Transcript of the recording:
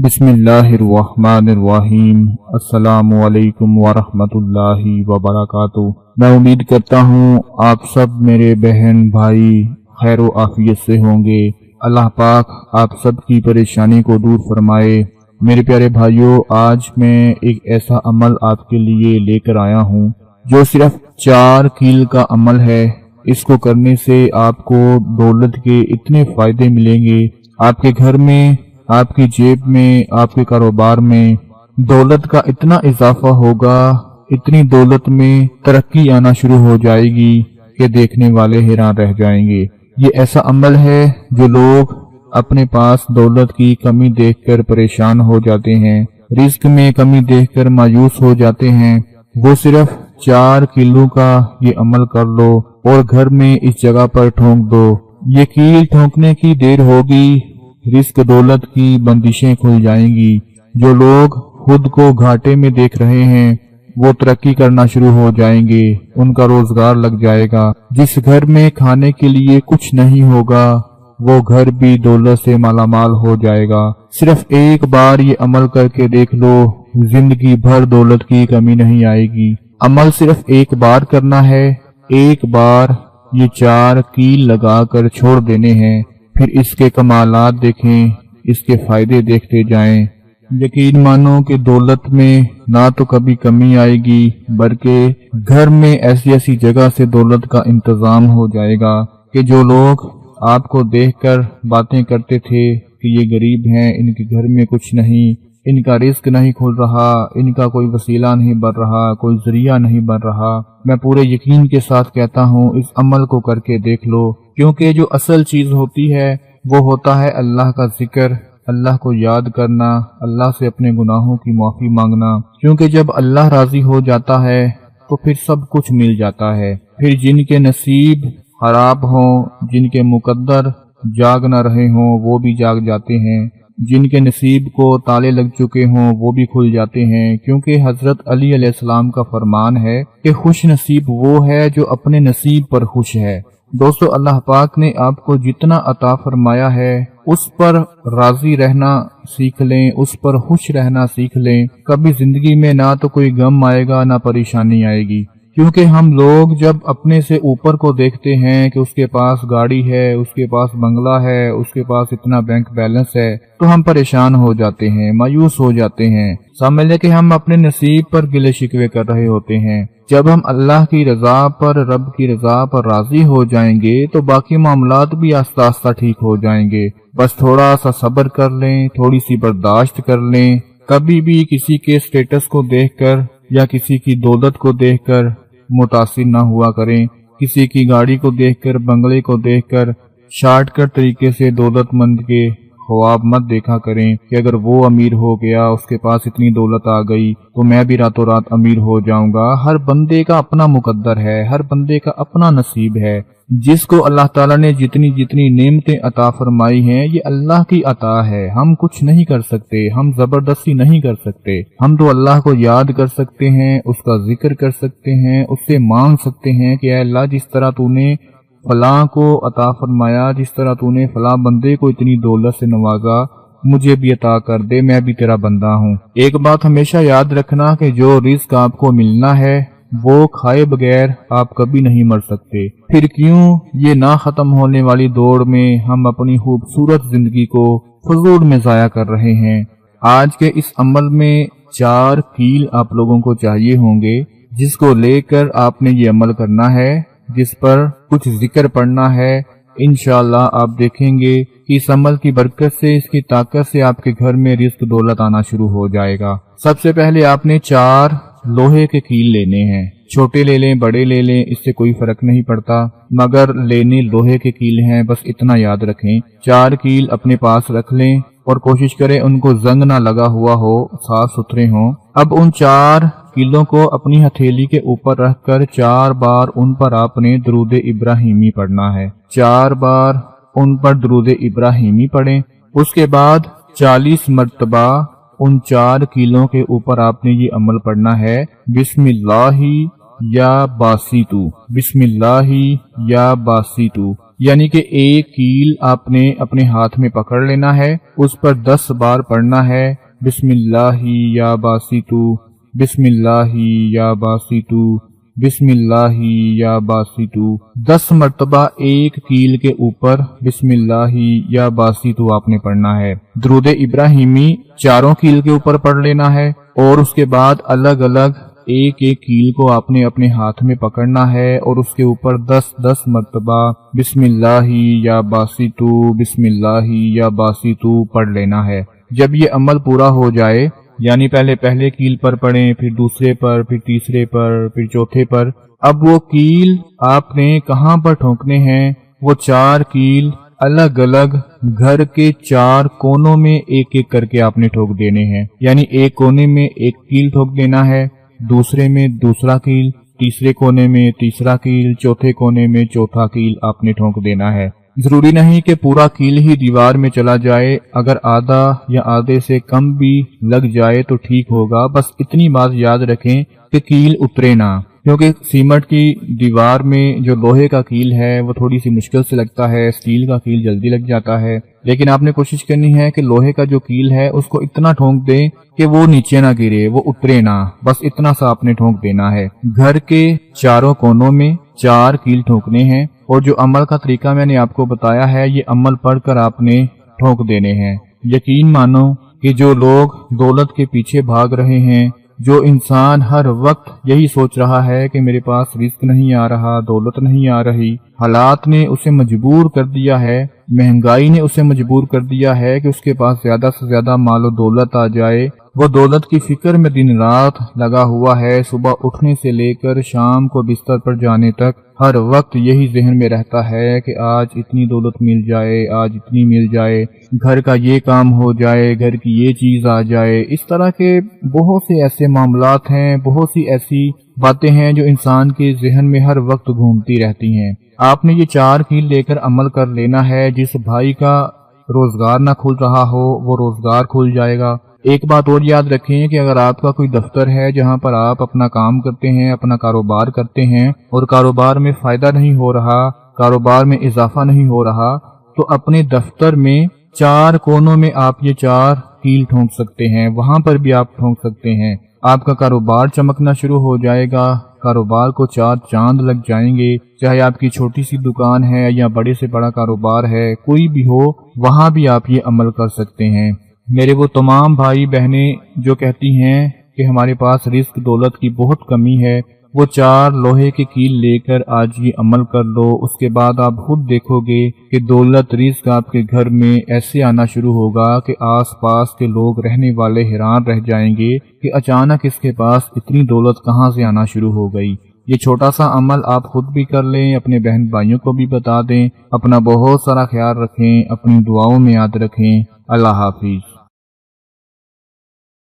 بسم اللہ الرحمن الرحیم۔ السلام علیکم ورحمۃ اللہ وبرکاتہ۔ میں امید کرتا ہوں آپ سب میرے بہن بھائی خیر و عافیت سے ہوں گے۔ اللہ پاک آپ سب کی پریشانی کو دور فرمائے۔ میرے پیارے بھائیوں، آج میں ایک ایسا عمل آپ کے لیے لے کر آیا ہوں جو صرف 4 کیل کا عمل ہے۔ اس کو کرنے سے آپ کو دولت کے اتنے فائدے ملیں گے، آپ کے گھر میں، آپ کی جیب میں، آپ کے کاروبار میں دولت کا اتنا اضافہ ہوگا، اتنی دولت میں ترقی آنا شروع ہو جائے گی کہ دیکھنے والے حیران رہ جائیں گے۔ یہ ایسا عمل ہے جو لوگ اپنے پاس دولت کی کمی دیکھ کر پریشان ہو جاتے ہیں، رزق میں کمی دیکھ کر مایوس ہو جاتے ہیں، وہ صرف 4 کلو کا یہ عمل کر لو اور گھر میں اس جگہ پر ٹھونک دو۔ یہ کیل ٹھونکنے کی دیر ہوگی، رزق دولت کی بندشیں کھل جائیں گی۔ جو لوگ خود کو گھاٹے میں دیکھ رہے ہیں وہ ترقی کرنا شروع ہو جائیں گے، ان کا روزگار لگ جائے گا۔ جس گھر میں کھانے کے لیے کچھ نہیں ہوگا وہ گھر بھی دولت سے مالا مال ہو جائے گا۔ صرف ایک بار یہ عمل کر کے دیکھ لو، زندگی بھر دولت کی کمی نہیں آئے گی۔ عمل صرف ایک بار کرنا ہے، ایک بار یہ 4 کیل لگا کر چھوڑ دینے ہیں، پھر اس کے کمالات دیکھیں، اس کے فائدے دیکھتے جائیں۔ یقین مانو کہ دولت میں نہ تو کبھی کمی آئے گی، بلکہ گھر میں ایسی ایسی جگہ سے دولت کا انتظام ہو جائے گا کہ جو لوگ آپ کو دیکھ کر باتیں کرتے تھے کہ یہ غریب ہیں، ان کے گھر میں کچھ نہیں، ان کا رزق نہیں کھل رہا، ان کا کوئی وسیلہ نہیں بن رہا، کوئی ذریعہ نہیں بن رہا، میں پورے یقین کے ساتھ کہتا ہوں اس عمل کو کر کے دیکھ لو، کیونکہ جو اصل چیز ہوتی ہے وہ ہوتا ہے اللہ کا ذکر، اللہ کو یاد کرنا، اللہ سے اپنے گناہوں کی معافی مانگنا، کیونکہ جب اللہ راضی ہو جاتا ہے تو پھر سب کچھ مل جاتا ہے۔ پھر جن کے نصیب خراب ہوں، جن کے مقدر جاگ نہ رہے ہوں وہ بھی جاگ جاتے ہیں، جن کے نصیب کو تالے لگ چکے ہوں وہ بھی کھل جاتے ہیں، کیونکہ حضرت علی علیہ السلام کا فرمان ہے کہ خوش نصیب وہ ہے جو اپنے نصیب پر خوش ہے۔ دوستو، اللہ پاک نے آپ کو جتنا عطا فرمایا ہے اس پر راضی رہنا سیکھ لیں، اس پر خوش رہنا سیکھ لیں۔ کبھی زندگی میں نہ تو کوئی غم آئے گا نہ پریشانی آئے گی، کیونکہ ہم لوگ جب اپنے سے اوپر کو دیکھتے ہیں کہ اس کے پاس گاڑی ہے، اس کے پاس بنگلہ ہے، اس کے پاس اتنا بینک بیلنس ہے، تو ہم پریشان ہو جاتے ہیں، مایوس ہو جاتے ہیں، سمجھ لیں کہ ہم اپنے نصیب پر گلے شکوے کر رہے ہوتے ہیں۔ جب ہم اللہ کی رضا پر، رب کی رضا پر راضی ہو جائیں گے تو باقی معاملات بھی آہستہ آہستہ ٹھیک ہو جائیں گے۔ بس تھوڑا سا صبر کر لیں، تھوڑی سی برداشت کر لیں۔ کبھی بھی کسی کے سٹیٹس کو دیکھ کر یا کسی کی دولت کو دیکھ کر متاثر نہ ہوا کریں، کسی کی گاڑی کو دیکھ کر، بنگلے کو دیکھ کر شارٹ کٹ طریقے سے دولت مند کے خواب مت دیکھا کریں کہ اگر وہ امیر ہو گیا، اس کے پاس اتنی دولت آ گئی تو میں بھی راتوں رات امیر ہو جاؤں گا۔ ہر بندے کا اپنا مقدر ہے، ہر بندے کا اپنا نصیب ہے۔ جس کو اللہ تعالیٰ نے جتنی جتنی نعمتیں عطا فرمائی ہیں یہ اللہ کی عطا ہے، ہم کچھ نہیں کر سکتے، ہم زبردستی نہیں کر سکتے۔ ہم تو اللہ کو یاد کر سکتے ہیں، اس کا ذکر کر سکتے ہیں، اس سے مانگ سکتے ہیں کہ اے اللہ جس طرح تو نے فلاں کو عطا فرمایا، جس طرح تو نے فلاں بندے کو اتنی دولت سے نوازا، مجھے بھی عطا کر دے، میں بھی تیرا بندہ ہوں۔ ایک بات ہمیشہ یاد رکھنا کہ جو رزق آپ کو ملنا ہے وہ کھائے بغیر آپ کبھی نہیں مر سکتے۔ پھر کیوں یہ نہ ختم ہونے والی دوڑ میں ہم اپنی خوبصورت زندگی کو فضول میں ضائع کر رہے ہیں۔ آج کے اس عمل میں 4 کیل آپ لوگوں کو چاہیے ہوں گے، جس کو لے کر آپ نے یہ عمل کرنا ہے، جس پر کچھ ذکر پڑھنا ہے۔ انشاءاللہ آپ دیکھیں گے کہ اس عمل کی برکت سے، اس کی طاقت سے آپ کے گھر میں رزق دولت آنا شروع ہو جائے گا۔ سب سے پہلے آپ نے 4 لوہے کے کیل لینے ہیں، چھوٹے لے لیں بڑے لے لیں، اس سے کوئی فرق نہیں پڑتا، مگر لینے لوہے کے کیل ہیں، بس اتنا یاد رکھیں۔ 4 کیل اپنے پاس رکھ لیں اور کوشش کریں ان کو زنگ نہ لگا ہوا ہو، صاف ستھرے ہوں۔ اب ان 4 کیلوں کو اپنی ہتھیلی کے اوپر رکھ کر 4 بار ان پر آپ نے درود ابراہیمی پڑھنا ہے۔ 4 بار ان پر درود ابراہیمی پڑھیں، اس کے بعد 40 مرتبہ ان 4 کیلوں کے اوپر آپ نے یہ عمل پڑھنا ہے، بسم اللہ یا باسیتو، بسم اللہ یا باسیتو۔ یعنی کہ ایک کیل آپ نے اپنے ہاتھ میں پکڑ لینا ہے، اس پر 10 بار پڑھنا ہے بسم اللہ یا باسطو، بسم اللہ یا باسطو، بسم اللہ یا باسطو۔ 10 مرتبہ ایک کیل کے اوپر بسم اللہ یا باسطو آپ نے پڑھنا ہے۔ درود ابراہیمی چاروں کیل کے اوپر پڑھ لینا ہے، اور اس کے بعد الگ الگ ایک ایک کیل کو آپ نے اپنے ہاتھ میں پکڑنا ہے اور اس کے اوپر 10 مرتبہ بسم اللہ یا باسطو، بسم اللہ یا باسطو پڑھ لینا ہے۔ جب یہ عمل پورا ہو جائے، یعنی پہلے کیل پر پڑھیں، پھر دوسرے پر، پھر تیسرے پر، پھر چوتھے پر، اب وہ کیل آپ نے کہاں پر ٹھونکنے ہیں؟ وہ 4 کیل الگ الگ گھر کے 4 کونوں میں ایک ایک کر کے آپ نے ٹھوک دینے ہیں۔ یعنی ایک کونے میں ایک کیل ٹھوک دینا ہے، دوسرے میں دوسرا کیل، تیسرے کونے میں تیسرا کیل، چوتھے کونے میں چوتھا کیل آپ نے ٹھونک دینا ہے۔ ضروری نہیں کہ پورا کیل ہی دیوار میں چلا جائے، اگر آدھا یا آدھے سے کم بھی لگ جائے تو ٹھیک ہوگا، بس اتنی بات یاد رکھیں کہ کیل اترے نہ، کیونکہ سیمنٹ کی دیوار میں جو لوہے کا کیل ہے وہ تھوڑی سی مشکل سے لگتا ہے، اسٹیل کا کیل جلدی لگ جاتا ہے، لیکن آپ نے کوشش کرنی ہے کہ لوہے کا جو کیل ہے اس کو اتنا ٹھونک دیں کہ وہ نیچے نہ گرے، وہ اترے نہ، بس اتنا سا آپ نے ٹھونک دینا ہے۔ گھر کے چاروں کونوں میں 4 کیل ٹھونکنے ہیں، اور جو عمل کا طریقہ میں نے آپ کو بتایا ہے یہ عمل پڑھ کر آپ نے ٹھونک دینے ہیں۔ یقین مانو کہ جو لوگ دولت کے پیچھے بھاگ رہے ہیں، جو انسان ہر وقت یہی سوچ رہا ہے کہ میرے پاس رزق نہیں آ رہا، دولت نہیں آ رہی، حالات نے اسے مجبور کر دیا ہے، مہنگائی نے اسے مجبور کر دیا ہے کہ اس کے پاس زیادہ سے زیادہ مال و دولت آ جائے، وہ دولت کی فکر میں دن رات لگا ہوا ہے، صبح اٹھنے سے لے کر شام کو بستر پر جانے تک ہر وقت یہی ذہن میں رہتا ہے کہ آج اتنی دولت مل جائے، آج اتنی مل جائے، گھر کا یہ کام ہو جائے، گھر کی یہ چیز آ جائے۔ اس طرح کے بہت سے ایسے معاملات ہیں، بہت سی ایسی باتیں ہیں جو انسان کے ذہن میں ہر وقت گھومتی رہتی ہیں۔ آپ نے یہ 4 کیل لے کر عمل کر لینا ہے۔ جس بھائی کا روزگار نہ کھل رہا ہو وہ روزگار کھل جائے گا۔ ایک بات اور یاد رکھیں کہ اگر آپ کا کوئی دفتر ہے جہاں پر آپ اپنا کام کرتے ہیں، اپنا کاروبار کرتے ہیں، اور کاروبار میں فائدہ نہیں ہو رہا، کاروبار میں اضافہ نہیں ہو رہا، تو اپنے دفتر میں 4 کونوں میں آپ یہ 4 کیل ٹھونک سکتے ہیں، وہاں پر بھی آپ ٹھونک سکتے ہیں۔ آپ کا کاروبار چمکنا شروع ہو جائے گا، کاروبار کو 4 چاند لگ جائیں گے، چاہے آپ کی چھوٹی سی دکان ہے یا بڑے سے بڑا کاروبار ہے، کوئی بھی ہو، وہاں بھی آپ یہ عمل کر سکتے ہیں۔ میرے وہ تمام بھائی بہنیں جو کہتی ہیں کہ ہمارے پاس رزق دولت کی بہت کمی ہے، وہ 4 لوہے کے کیل لے کر آج یہ عمل کر لو، اس کے بعد آپ خود دیکھو گے کہ دولت رزق آپ کے گھر میں ایسے آنا شروع ہوگا کہ آس پاس کے لوگ رہنے والے حیران رہ جائیں گے کہ اچانک اس کے پاس اتنی دولت کہاں سے آنا شروع ہو گئی۔ یہ چھوٹا سا عمل آپ خود بھی کر لیں، اپنے بہن بھائیوں کو بھی بتا دیں، اپنا بہت سارا خیال رکھیں، اپنی دعاؤں میں یاد رکھیں۔ اللہ حافظ۔